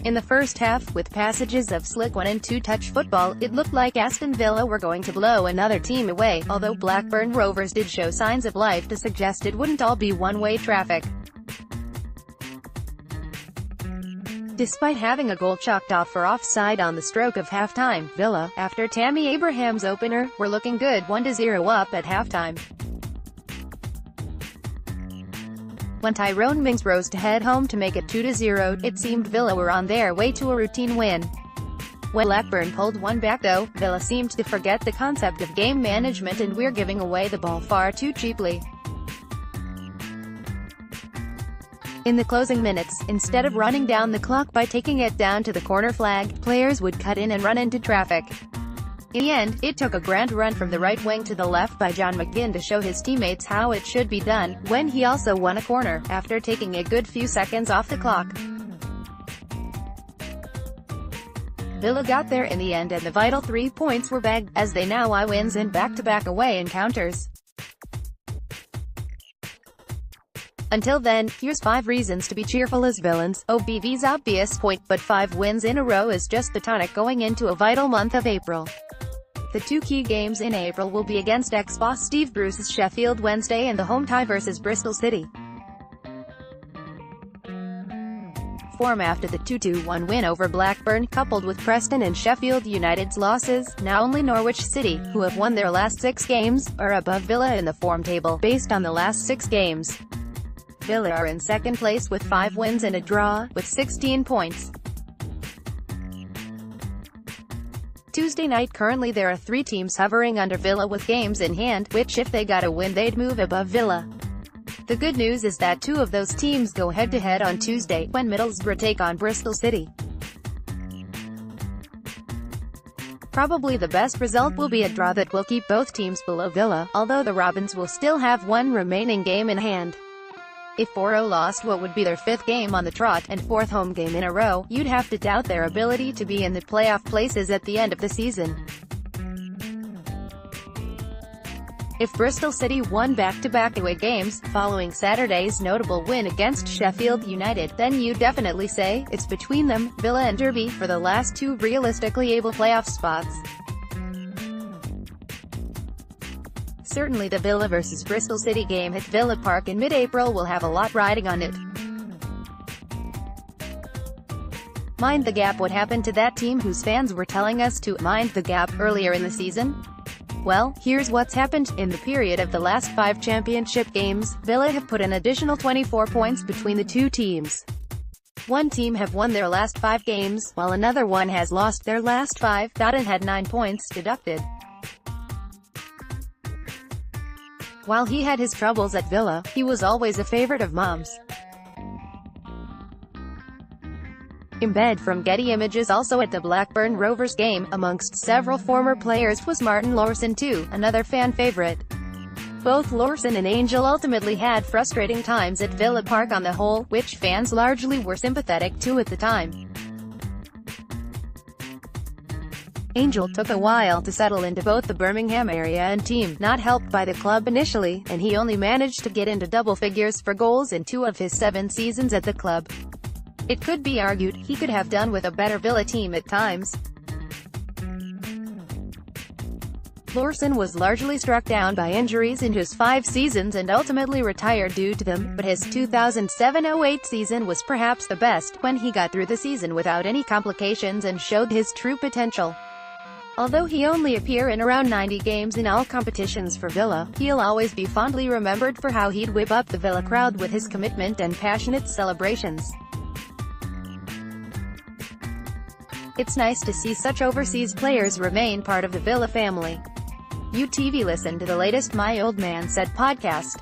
In the first half, with passages of slick 1- and 2-touch football, it looked like Aston Villa were going to blow another team away, although Blackburn Rovers did show signs of life to suggest it wouldn't all be one-way traffic. Despite having a goal chalked off for offside on the stroke of halftime, Villa, after Tammy Abraham's opener, were looking good 1-0 up at halftime. When Tyrone Mings rose to head home to make it 2-0, it seemed Villa were on their way to a routine win. When Blackburn pulled one back though, Villa seemed to forget the concept of game management and we're giving away the ball far too cheaply. In the closing minutes, instead of running down the clock by taking it down to the corner flag, players would cut in and run into traffic. In the end, it took a grand run from the right wing to the left by John McGinn to show his teammates how it should be done, when he also won a corner, after taking a good few seconds off the clock. Villa got there in the end and the vital 3 points were bagged, as they now eye wins in back-to-back away encounters. Until then, here's 5 reasons to be cheerful as villains. OBV's obvious point, but 5 wins in a row is just the tonic going into a vital month of April. The 2 key games in April will be against ex-boss Steve Bruce's Sheffield Wednesday and the home tie versus Bristol City. Form after the 2-1 win over Blackburn, coupled with Preston and Sheffield United's losses, now only Norwich City, who have won their last 6 games, are above Villa in the form table, based on the last 6 games. Villa are in second place with 5 wins and a draw, with 16 points. Tuesday night currently there are 3 teams hovering under Villa with games in hand, which if they got a win they'd move above Villa. The good news is that 2 of those teams go head-to-head on Tuesday, when Middlesbrough take on Bristol City. Probably the best result will be a draw that will keep both teams below Villa, although the Robins will still have 1 remaining game in hand. If Boro lost what would be their 5th game on the trot, and 4th home game in a row, you'd have to doubt their ability to be in the playoff places at the end of the season. If Bristol City won back-to-back away games, following Saturday's notable win against Sheffield United, then you'd definitely say, it's between them, Villa and Derby, for the last 2 realistically able playoff spots. Certainly the Villa vs Bristol City game at Villa Park in mid-April will have a lot riding on it. Mind the gap. What happened to that team whose fans were telling us to mind the gap earlier in the season? Well, here's what's happened. In the period of the last 5 championship games, Villa have put an additional 24 points between the 2 teams. One team have won their last 5 games, while another one has lost their last 5, and had 9 points deducted. While he had his troubles at Villa, he was always a favorite of Mom's. Embed from Getty Images. Also at the Blackburn Rovers game, amongst several former players, was Martin Lawson too, another fan favorite. Both Lawson and Angel ultimately had frustrating times at Villa Park on the whole, which fans largely were sympathetic to at the time. Angel took a while to settle into both the Birmingham area and team, not helped by the club initially, and he only managed to get into double figures for goals in 2 of his 7 seasons at the club. It could be argued, he could have done with a better Villa team at times. Lawson was largely struck down by injuries in his 5 seasons and ultimately retired due to them, but his 2007-08 season was perhaps the best, when he got through the season without any complications and showed his true potential. Although he only appear in around 90 games in all competitions for Villa, he'll always be fondly remembered for how he'd whip up the Villa crowd with his commitment and passionate celebrations. It's nice to see such overseas players remain part of the Villa family. UTV. Listen to the latest My Old Man Said podcast.